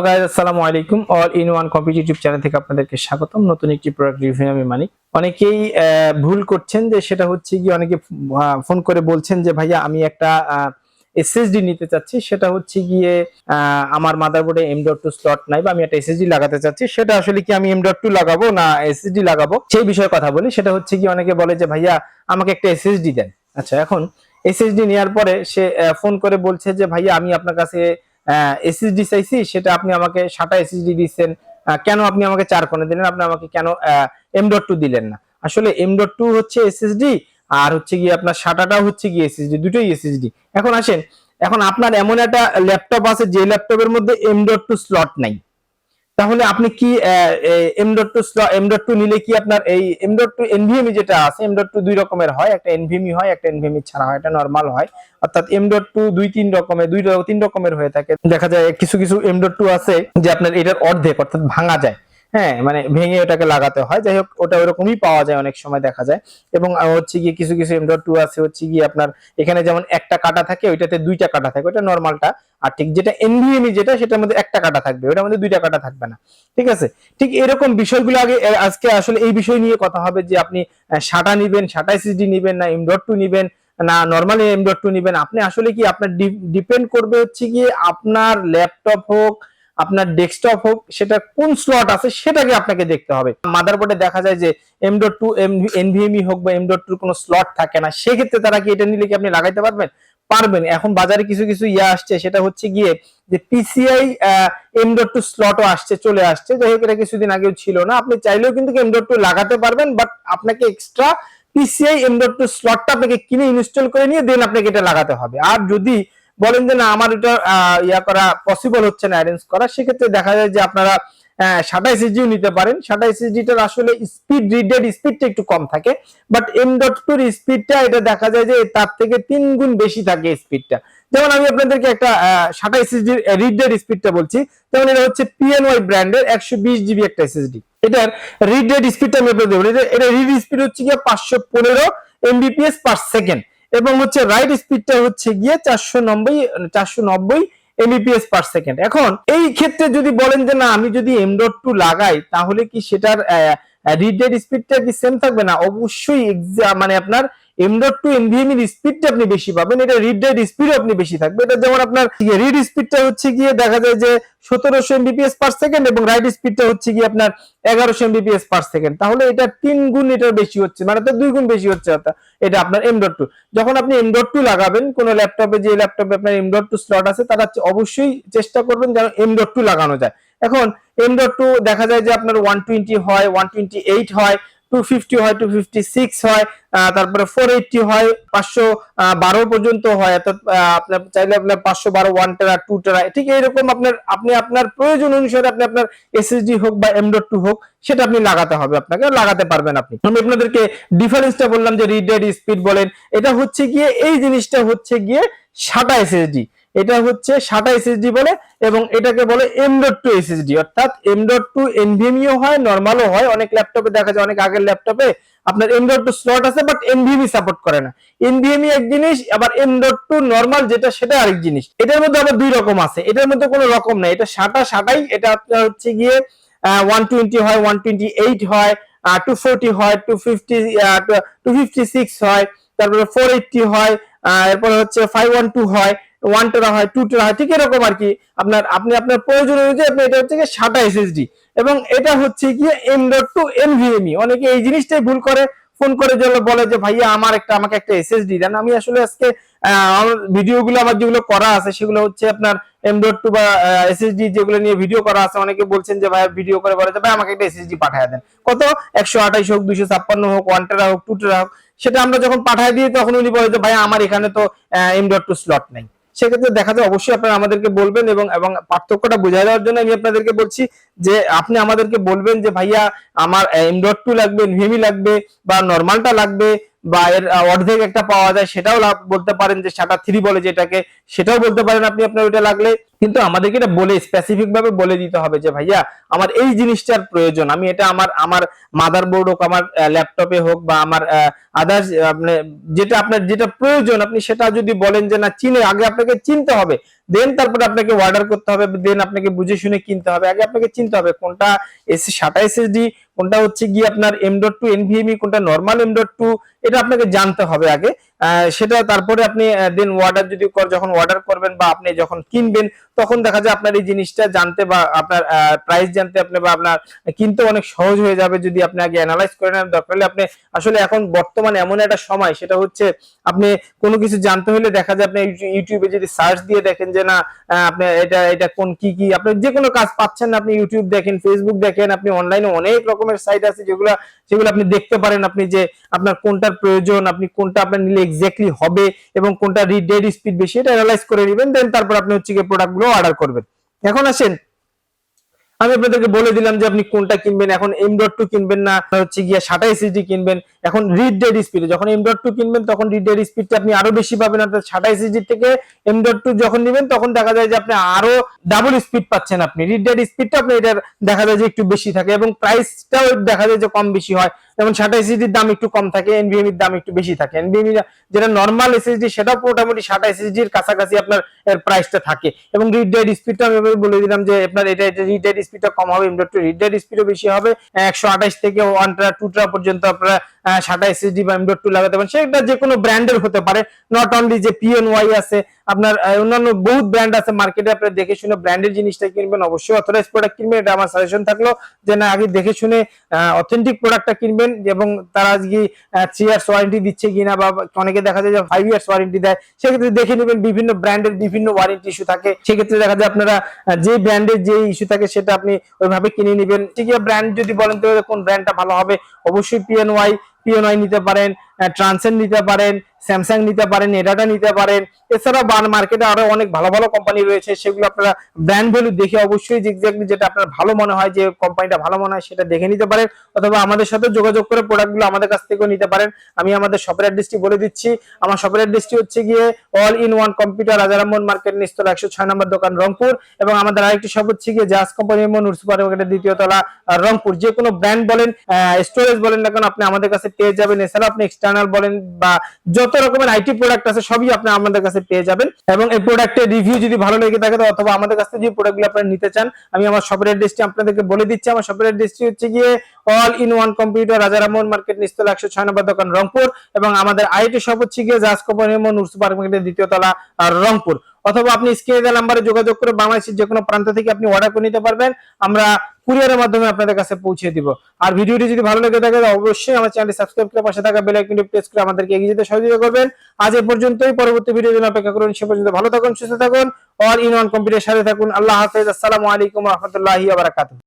Hello guys, আসসালামু আলাইকুম। All in one competitive channel থেকে আপনাদেরকে স্বাগতম। নতুন একটি প্রোডাক্ট রিভিউ আমি মানিক। অনেকেই ভুল করছেন, যে সেটা হচ্ছে কি অনেকে ফোন করে বলছেন যে ভাইয়া আমি একটা এসএসডি নিতে চাচ্ছি, সেটা হচ্ছে গিয়ে আমার মাদারবোর্ডে M.2 স্লট নাই, বা আমি একটা এসএসডি লাগাতে চাচ্ছি। সেটা আসলে কি আমি M.2 লাগাবো না এসএসডি লাগাবো, সেই বিষয়ে কথা বলি। সেটা হচ্ছে কি অনেকে বলে যে ভাইয়া আমাকে একটা এসএসডি দেন। আচ্ছা, এখন এসএসডি নেওয়ার পরে সে ফোন করে বলছে যে ভাইয়া আমি আপনার কাছে এসএসডি চাইছি, সেটা আপনি আমাকে SATA এসএসডি দিচ্ছেন, কেন আপনি আমাকে 4 কোণে দিলেন, আপনি আমাকে কেন M.2 দিলেন না? আসলে M.2 হচ্ছে এসএসডি, আর হচ্ছে গিয়ে আপনার SATAটাও হচ্ছে গিয়ে এসএসডি, দুটোই এসএসডি। এখন আসেন, এখন আপনার এমন একটা ল্যাপটপ আছে যে ল্যাপটপের মধ্যে M.2 স্লট নাই, তাহলে আপনি কি M.2 নিলে কি আপনার এই M.2 NVMe যেটা আছে, M.2 দুই রকমের হয়, একটা NVMe হয়, একটা NVMe ছাড়া হয়, এটা নরমাল হয়। অর্থাৎ M.2 তিন রকমের হয়ে থাকে। দেখা যায় কিছু কিছু M.2 আছে যে আপনার এটার অর্ধেক, অর্থাৎ ভাঙা যায়। হ্যাঁ, মানে ভেঙে ওটাকে লাগাতে হয়। যাই হোক, ওটা ওরকমই পাওয়া যায় অনেক সময় দেখা যায়। এবং হচ্ছে গিয়ে কিছু কিছু M.2 আছে হচ্ছে গিয়ে আপনার এখানে যেমন একটা কাটা থাকে, ওইটাতে দুইটা কাটা থাকে, ওটা নরমালটা। আর ঠিক যেটা NVMe যেটা, সেটার মধ্যে একটা কাটা থাকবে, ওটার মধ্যে দুইটা কাটা থাকবে না। ঠিক আছে, ঠিক এরকম বিষয়গুলো আজকে আসলে এই বিষয় নিয়ে কথা হবে, যে আপনি SATA নিবেন, SATA এসএসডি নিবেন, না M.2 নিবেন, না নরমাল M.2 নিবেন। আপনি আসলে কি আপনার ডিপেন্ড করবে হচ্ছে গিয়ে আপনার ল্যাপটপ হোক, আপনার ডেস্কটপ হোক, সেটা কোন স্লট আছে সেটাকে আপনাকে দেখতে হবে। মাদারবোর্ডে দেখা যায় যে M.2 NVMe হোক বা M.2 কোনো স্লট থাকে না, সেক্ষেত্রে তারা কি এটা নিলে কি আপনি লাগাইতে পারবেন? পারবেন। এখন বাজারে কিছু কিছু আসছে, সেটা হচ্ছে গিয়ে যে PCI M.2 স্লটও আসছে, চলে আসছে। যাই হোক, এটা কিছুদিন আগেও ছিল না। আপনি চাইলেও কিন্তু M.2 লাগাতে পারবেন, বাট আপনাকে এক্সট্রা PCI M.2 স্লটটা আপনাকে কিনে ইনস্টল করে নিয়ে দেন আপনাকে এটা লাগাতে হবে। আর যদি বলেন যে না আমার এটা করা পসিবল হচ্ছে না, অ্যারেঞ্জ করা, সেক্ষেত্রে দেখা যায় যে আপনারা SATA এসএসডিও নিতে পারেন। SATA এসএসডিটার আসলে স্পিড, রিডের স্পিডটা একটু কম থাকে, বাট M.2 এর স্পিডটা এটা দেখা যায় যে তার থেকে 3 গুণ বেশি থাকে স্পিডটা। যেমন আমি আপনাদেরকে একটা SATA এসএসডি রিডের স্পিডটা বলছি। যেমন এটা হচ্ছে PNY ব্র্যান্ডের 120 জিবি একটা এসএসডি। এটার রিড রেট স্পিডটা আমি আপনাদের বলি, এটা রিড স্পিড হচ্ছে গিয়ে 515 এমবিপিএস পার সেকেন্ড, এবং হচ্ছে রাইট স্পিডটা হচ্ছে গিয়ে 490 এমবিপিএস পার সেকেন্ড। এখন এই ক্ষেত্রে যদি বলেন যে না আমি যদি M.2 লাগাই, তাহলে কি সেটার রিড রেট স্পিডটা কি সেম থাকবে? না, অবশ্যই মানে আপনার M.2 NVMe এর স্পিডটা আপনি বেশি পাবেন, এটা রিড রেট স্পিডও আপনি বেশি থাকবে। এটা যেমন আপনার রিড স্পিডটা হচ্ছে গিয়ে দেখা যায় যে 1700 এমবিপিএস পার সেকেন্ড, এবং রাইট স্পিডটা হচ্ছে গিয়ে আপনার 1100 এমবিপিএস পার সেকেন্ড। তাহলে এটা 3 গুণ এটার বেশি হচ্ছে, মানে তো 2 গুণ বেশি হচ্ছে এটা আপনার M.2। যখন আপনি M.2 লাগাবেন কোন ল্যাপটপে, যে ল্যাপটপে আপনার M.2 স্লট আছে, তারা অবশ্যই চেষ্টা করবেন যেন M.2 লাগানো যায়। এখন M.2 দেখা যায় যে আপনার 120 হয়, 128 হয়, 250 হয়, 256 হয়, তারপরে 480 হয়, 512 পর্যন্ত হয়। অর্থাৎ আপনার চাইলে আপনার 512 1 টেরা 2 টেরা, ঠিক এইরকম আপনি আপনার প্রয়োজন অনুসারে আপনি আপনার এসএসডি হোক বা M.2 হোক, সেটা আপনি লাগাতে হবে, আপনাকে লাগাতে পারবেন আপনি। আমি আপনাদেরকে ডিফারেন্সটা বললাম যে রিড রেট স্পিড বলেন, এটা হচ্ছে গিয়ে এই জিনিসটা হচ্ছে গিয়ে SATA এসএসডি, এটা হচ্ছে SATA এসএসডি বলে, এবং এটাকে বলে M.2 এসএসডি। অর্থাৎ M.2 NVMe হয়, নরমালও হয়। অনেক ল্যাপটপে দেখা যায়, অনেক আগের ল্যাপটপে আপনার M.2 স্লট আছে, বাট NVMe সাপোর্ট করে না। NVMe এক জিনিস, আবার M.2 নরমাল যেটা, সেটা আরেক জিনিস। এটার মধ্যে আবার দুই রকম আছে, এটার মধ্যে কোনো রকম নাই। এটা SATAই, এটা আপনার হচ্ছে গিয়ে 120 হয়, 128 হয়, 240 হয়, 256 হয়, তারপরে 480 হয়, এরপরে হচ্ছে 512 হয়, 1 টেরা হয়, 2 টেরা হয়, ঠিক এরকম আর কি। আপনি আপনার প্রয়োজন অনুযায়ী আপনি, এটা হচ্ছে গিয়ে SATA এসএসডি, এবং এটা হচ্ছে গিয়ে M.2 NVMe। অনেকে এই জিনিসটাই ভুল করে, ফোন করে বলে যে ভাইয়া আমাকে একটা এসএসডি দেন। আমি আসলে আজকে আমার ভিডিওগুলো আমার যেগুলো করা আছে, সেগুলো হচ্ছে আপনার M.2 বা এসএসডি যেগুলো নিয়ে ভিডিও করা আছে। অনেকে বলছেন যে ভাই ভিডিও করে বলে যে ভাই আমাকে একটা এসএসডি পাঠিয়ে দেন, কত 128 হোক, 256 হোক, 1 টেরা হোক, 2 টেরা হোক। সেটা আমরা যখন পাঠিয়ে দিই, তখন উনি বলে যে ভাই আমার এখানে তো M.2 স্লট নেই। সেক্ষেত্রে দেখা যায় অবশ্যই আপনারা আমাদেরকে বলবেন, এবং পার্থক্যটা বোঝাই দেওয়ার জন্য আমি আপনাদেরকে বলছি যে আপনি আমাদেরকে বলবেন যে ভাইয়া আমার M.2 লাগবে, NVMe লাগবে, বা নরমালটা লাগবে, বা এর অর্ধেক একটা পাওয়া যায়, সেটাও বলতে পারেন যে SATA3 বলে যেটাকে, সেটাও বলতে পারেন আপনি আপনার ওইটা লাগলে। কিন্তু আমাদেরকে এটা বলে স্পেসিফিক ভাবে বলে দিতে হবে যে ভাইয়া আমার এই জিনিসটার প্রয়োজন, আমি এটা আমার আমার মাদারবোর্ড হোক, আমার ল্যাপটপে হোক, বা আমার আদার্স যেটা আপনার যেটা প্রয়োজন, আপনি সেটা যদি বলেন যে না চিনে, আগে আপনাকে চিনতে হবে, দেন তারপরে আপনাকে অর্ডার করতে হবে, দেন আপনাকে বুঝে শুনে কিনতে হবে। আগে আপনাকে চিনতে হবে কোনটা SATA SSD, কোনটা হচ্ছে গিয়ে আপনার M.2 NVMe, কোনটা নরমাল M.2, এটা আপনাকে জানতে হবে আগে। সেটা তারপরে আপনি দেন অর্ডার যদি যখন অর্ডার করবেন বা আপনি যখন কিনবেন, তখন দেখা যায় আপনার এই জিনিসটা জানতে বা আপনার প্রাইস জানতে আপনি বা আপনার কিনতে অনেক সহজ হয়ে যাবে যদি আপনি আগে অ্যানালাইজ করে নেন। দরকার হলে আপনি আসলে এখন বর্তমানে এমন একটা সময়, সেটা হচ্ছে আপনি কোনো কিছু জানতে হলে দেখা যায় আপনি ইউটিউবে যদি সার্চ দিয়ে দেখেন যে না আপনি এটা এটা কোন কি কি, আপনি যে কোনো কাজ পাচ্ছেন না, আপনি ইউটিউব দেখেন, ফেসবুক দেখেন, আপনি অনলাইনে অনেক রকমের সাইট আছে যেগুলো আপনি দেখতে পারেন, আপনি যে আপনার কোনটার প্রয়োজন, আপনি কোনটা আপনার নিলে এক্স্যাক্টলি হবে এবং কোনটা রিড ডেড স্পিড বেশি, এটা অ্যানালাইজ করে নেবেন, দেন তারপর আপনি হচ্ছে গিয়ে প্রোডাক্টগুলো অর্ডার করবেন। এখন আসেন আমি আপনাদেরকে বলে দিলাম যে আপনি কোনটা কিনবেন। এখন M.2 কিনবেন না হচ্ছে গিয়ে SATA SSD কিনবেন। এখন রিড ডেড স্পিড, যখন M.2 কিনবেন তখন রিড ডেড স্পিডটা আপনি আরো বেশি পাবেন, অর্থাৎ SATA SSD থেকে M.2 যখন নেবেন তখন দেখা যায় যে আপনি আরো ডাবল স্পিড পাচ্ছেন। আপনি রিড ডেড স্পিডটা আপনি এটার দেখা যায় যে একটু বেশি থাকে এবং প্রাইসটাও দেখা যায় যে কম বেশি হয়। যেমন SATA SSD এর দাম একটু কম থাকে, NVMe এর দাম একটু বেশি থাকে। NVMe যেটা নরমাল SSD সেটাও মোটামুটি SATA SSD এর কাছাকাছি আপনার এর প্রাইসটা থাকে। এবং রিড ডেড স্পিডটা আমি বলে দিলাম যে আপনার এটা রিড ডেড স্পিডটা কম হবে, M.2 রিড ডেড স্পিডও বেশি হবে। 128 থেকে 1 টেরা 2 টেরা পর্যন্ত আপনারা SATA SSD বা M.2 লাগাতে পারেন। সেটা যে কোনো ব্র্যান্ডের হতে পারে, নট অনলি যে PNY আছে, আপনার অন্যান্য বহুত ব্র্যান্ড আছে মার্কেটে। আপনি দেখে শুনে ব্র্যান্ডের জিনিসটা কিনবেন, অবশ্যই অথরাইজ প্রোডাক্ট কিনবেন, এটা আমার সাজেশন থাকলো যে না আগে দেখে শুনে অথেন্টিক প্রোডাক্টটা কিনবেন। এবং তারা আজকে 3 ইয়ার্স ওয়ারেন্টি দিচ্ছে কিনা, বা অনেকে দেখা যায় যে 5 ইয়ার্স ওয়ারেন্টি দেয়, সেক্ষেত্রে দেখে নেবেন। বিভিন্ন ব্র্যান্ডের বিভিন্ন ওয়ারেন্টি ইস্যু থাকে, সেক্ষেত্রে দেখা যায় আপনারা যে ব্র্যান্ডের যে ইস্যু থাকে সেটা আপনি ওইভাবে কিনে নেবেন। ঠিক আছে, ব্র্যান্ড যদি বলেন তো কোন ব্র্যান্ডটা ভালো হবে, অবশ্যই পিএনওয়াই নিতে পারেন, ট্রান্সেন্ড নিতে পারেন, স্যামসাং নিতে পারেন, এডাটা নিতে পারেন। এছাড়াও মার্কেটে আরো অনেক ভালো ভালো কোম্পানি রয়েছে, সেগুলো আপনারা ব্র্যান্ড ভ্যালু দেখে অবশ্যই এক্স্যাক্টলি যেটা আপনার ভালো মনে হয়, যে কোম্পানিটা ভালো মনে হয় সেটা দেখে নিতে পারেন, অথবা আমাদের সাথে যোগাযোগ করে প্রোডাক্টগুলো আমাদের কাছ থেকেও নিতে পারেন। আমি আমাদের শপের অ্যাড্রেসটি বলে দিচ্ছি। আমার শপের অ্যাড্রেসটি হচ্ছে গিয়ে অল ইন ওয়ান কম্পিউটার, রাজা রামমোহন মার্কেট, নিচতলা 106 নম্বর দোকান, রংপুর। এবং আমাদের আরেকটি শপ হচ্ছে গিয়ে জাজ কোম্পানি নূর সুপার মার্কেটের দ্বিতীয় তলা, রংপুর। যে কোনো ব্র্যান্ড বলেন, স্টোরেজ বলেন না কেন আপনি আমাদের কাছে পেয়ে যাবেন। এছাড়া আপনি এক্সটার্নাল বলেন বা যত রকমের আইটি প্রোডাক্ট আছে সবই আপনি আমাদের কাছে পেয়ে যাবেন। এবং এই প্রোডাক্টের রিভিউ যদি ভালো লেগে থাকে অথবা আমাদের কাছ থেকে যে প্রোডাক্টগুলো আপনারা নিতে চান, আমি আমার শপের অ্যাড্রেসটি আপনাদেরকে বলে দিচ্ছি। আমার শপের অ্যাড্রেসটি হচ্ছে গিয়ে অল ইন ওয়ান কম্পিউটার, রাজা রামমোহন মার্কেট, নিচতলা 106 নম্বর দোকান, রংপুর। এবং আমাদের আইটি শপ হচ্ছে গিয়ে জাজ কোম্পানি নূর সুপার মার্কেটের দ্বিতীয় তলা, রংপুর। অথবা আপনি স্ক্রিনে দেওয়া নাম্বারে যোগাযোগ করে বাংলাদেশের যে কোনো প্রান্ত থেকে আপনি অর্ডার করে নিতে পারবেন, আমরা কুরিয়ারের মাধ্যমে আপনাদের কাছে পৌঁছে দিব। আর ভিডিওটি যদি ভালো লেগে থাকে অবশ্যই আমার চ্যানেলটি সাবস্ক্রাইব করে পাশে থাকা বেল আইকনটি প্রেস করে আমাদেরকে এগিয়ে যেতে সহযোগিতা করবেন। আজ এই পর্যন্তই, পরবর্তী ভিডিওর জন্য অপেক্ষা করুন। সে পর্যন্ত ভালো থাকুন, সুস্থ থাকুন, অল ইন ওয়ান কম্পিউটারের সাথে থাকুন। আল্লাহ হাফেজ, আসসালামু আলাইকুম ওয়া রাহমাতুল্লাহি ওয়া বারাকাতুহু।